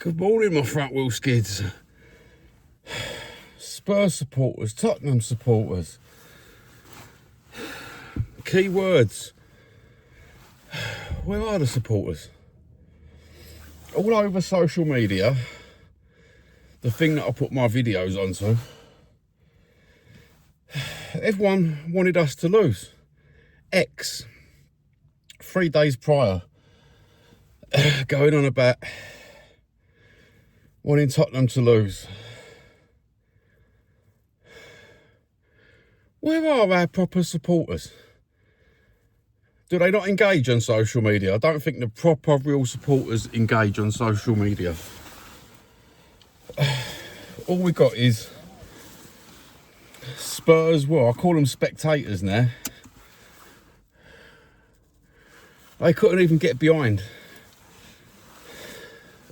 Good morning, my front wheel skids. Spurs supporters, Tottenham supporters. Key words. Where are the supporters? All over social media, the thing that I put my videos onto, everyone wanted us to lose. 3 days prior, going on about wanting Tottenham to lose. Where are our proper supporters? Do they not engage on social media? I don't think the proper real supporters engage on social media. All we got is Spurs, well, I call them spectators now. They couldn't even get behind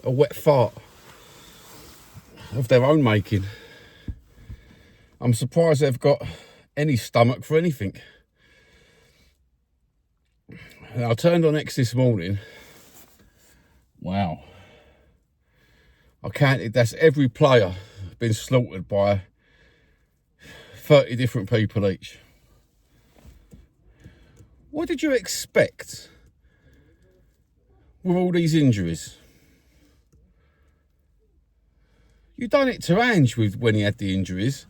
a wet fart of their own making. I'm surprised they've got any stomach for anything. And I turned on X this morning. Wow. I counted, that's every player been slaughtered by 30 different people each. What did you expect with all these injuries? You done it to Ange when he had the injuries.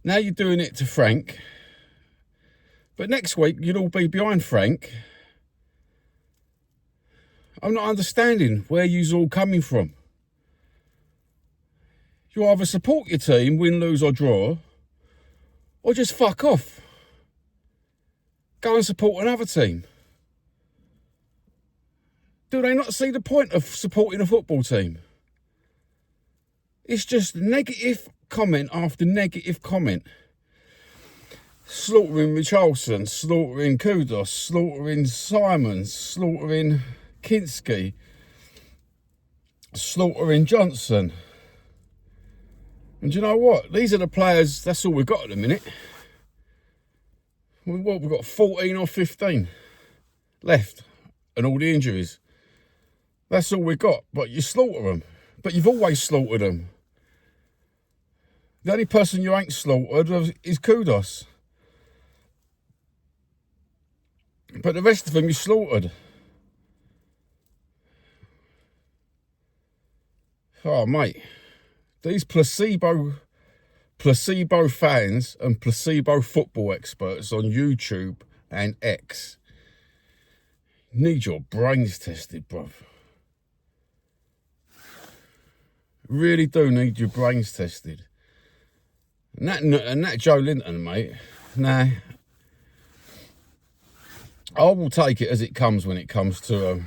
Now you're doing it to Frank. But next week you'll all be behind Frank. I'm not understanding where you's all coming from. You either support your team, win, lose or draw, or just fuck off. Go and support another team. Do they not see the point of supporting a football team? It's just negative comment after negative comment. Slaughtering Richarlison, slaughtering Kudos, slaughtering Simons, slaughtering Kinski, slaughtering Johnson. And do you know what? These are the players, that's all we've got at the minute. We've got 14 or 15 left and all the injuries. That's all we've got, but you slaughter them. But you've always slaughtered them. The only person you ain't slaughtered is Kudos. But the rest of them you slaughtered. Oh, mate. These placebo fans and placebo football experts on YouTube and X need your brains tested, bruv. Really do need your brains tested. And that Joe Linton, mate, nah. I will take it as it comes when it comes to...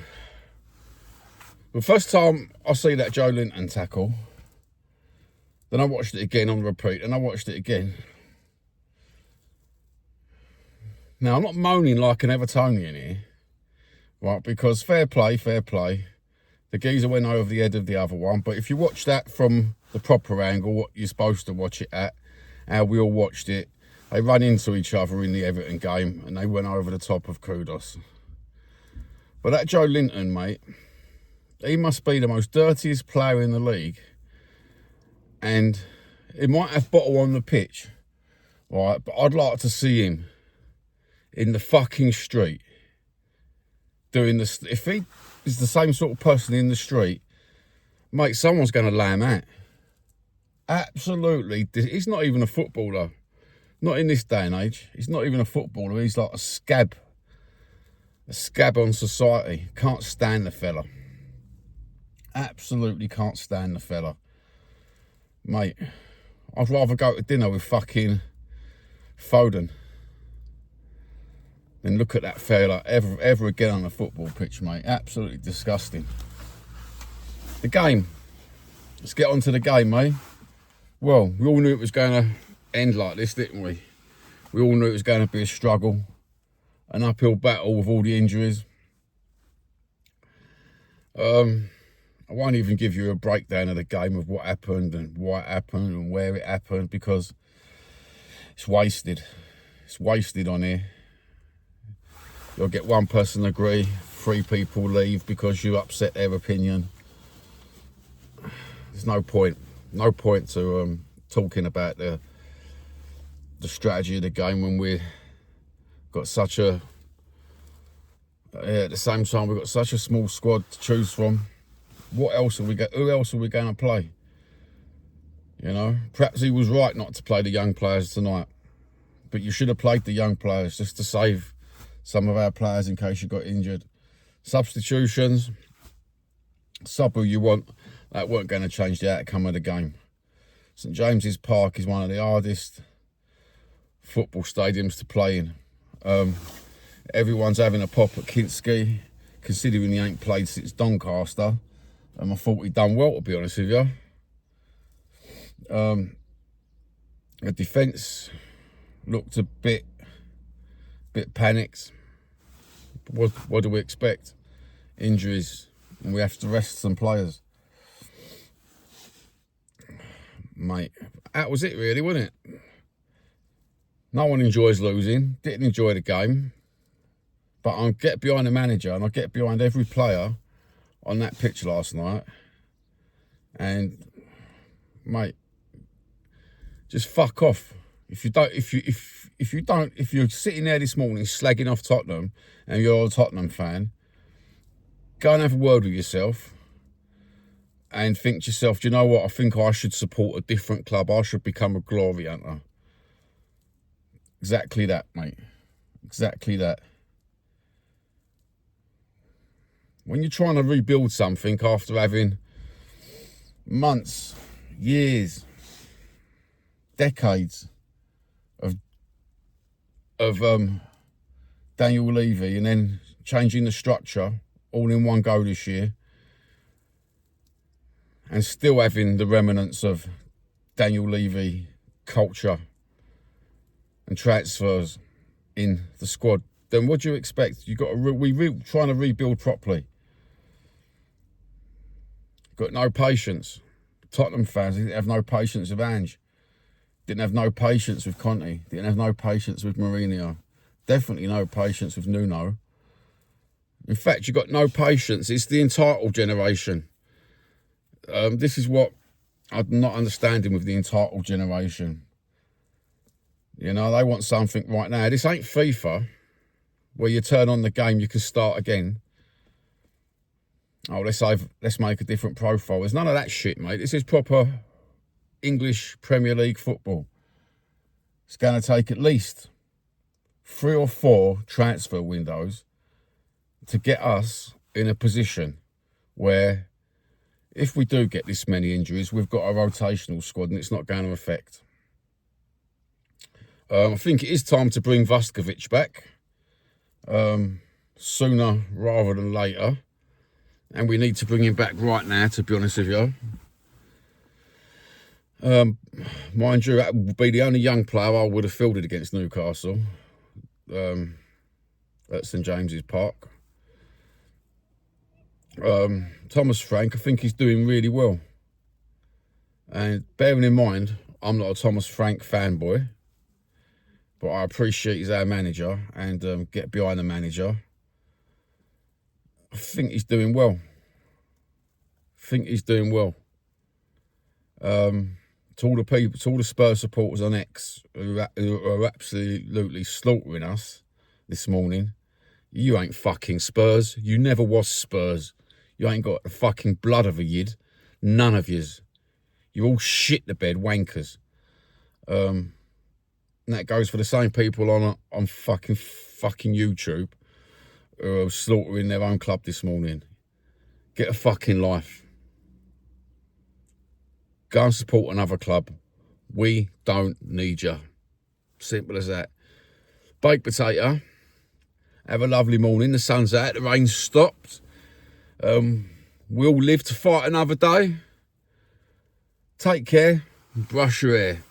the first time I see that Joe Linton tackle, then I watched it again on repeat, and I watched it again. Now, I'm not moaning like an Evertonian here, right, because fair play. The geezer went over the head of the other one, but if you watch that from the proper angle, what you're supposed to watch it at, how we all watched it, they ran into each other in the Everton game, and they went over the top of Kudos. But that Joe Linton, mate, he must be the most dirtiest player in the league. And he might have bottle on the pitch, right? But I'd like to see him in the fucking street doing this. If he is the same sort of person in the street, mate, someone's going to lay him out. Absolutely. He's not even a footballer. Not in this day and age. He's not even a footballer. He's like a scab. A scab on society. Can't stand the fella. Absolutely can't stand the fella. Mate, I'd rather go to dinner with fucking Foden than look at that fella ever again on the football pitch, mate. Absolutely disgusting. The game. Let's get on to the game, mate. Well, we all knew it was going to end like this, didn't we? We all knew it was going to be a struggle, an uphill battle with all the injuries. I won't even give you a breakdown of the game of what happened and why it happened and where it happened, because it's wasted. It's wasted on here. You'll get one person agree, 3 people leave because you upset their opinion. there's no point. No point to talking about the strategy of the game when we've got such a at the same time we've got such a small squad to choose from. What else are we got? Who else are we going to play? You know, perhaps he was right not to play the young players tonight, but you should have played the young players just to save some of our players in case you got injured. Substitutions, sub who you want, that weren't going to change the outcome of the game. St James's Park is one of the hardest football stadiums to play in. Everyone's having a pop at Kinski, considering he ain't played since Doncaster. I thought he'd done well, to be honest with you. The defence looked a bit panicked. What do we expect? Injuries, and we have to rest some players. Mate, that was it really, wasn't it? No one enjoys losing, didn't enjoy the game, but I get behind the manager and I get behind every player on that pitch last night. And mate, just fuck off. If you're sitting there this morning slagging off Tottenham and you're a Tottenham fan, go and have a word with yourself and think to yourself, do you know what? I think I should support a different club. I should become a glory hunter. Exactly that, mate. Exactly that. When you're trying to rebuild something after having months, years, decades of Daniel Levy and then changing the structure all in one go this year and still having the remnants of Daniel Levy culture and transfers in the squad, then what do you expect? You've got to trying to rebuild properly. Got no patience. Tottenham fans didn't have no patience with Ange. Didn't have no patience with Conte. Didn't have no patience with Mourinho. Definitely no patience with Nuno. In fact, you've got no patience. It's the entitled generation. This is what I'm not understanding with the entitled generation. You know, they want something right now. This ain't FIFA, where you turn on the game, you can start again. Oh, let's make a different profile. There's none of that shit, mate. This is proper English Premier League football. It's going to take at least 3 or 4 transfer windows to get us in a position where if we do get this many injuries, we've got a rotational squad and it's not going to affect. I think it is time to bring Vuskovic back sooner rather than later. And we need to bring him back right now, to be honest with you. Mind you, that would be the only young player I would have fielded against Newcastle at St James's Park. Thomas Frank, I think he's doing really well. And bearing in mind, I'm not a Thomas Frank fanboy, but I appreciate he's our manager and get behind the manager. I think he's doing well. To all the people, to all the Spurs supporters on X who are absolutely slaughtering us this morning, you ain't fucking Spurs. You never was Spurs. You ain't got the fucking blood of a yid. None of yous. You're all shit the bed wankers. And that goes for the same people on fucking YouTube who are slaughtering their own club this morning. Get a fucking life. Go and support another club. We don't need you. Simple as that. Baked potato. Have a lovely morning. The sun's out. The rain's stopped. We'll live to fight another day. Take care. Brush your hair.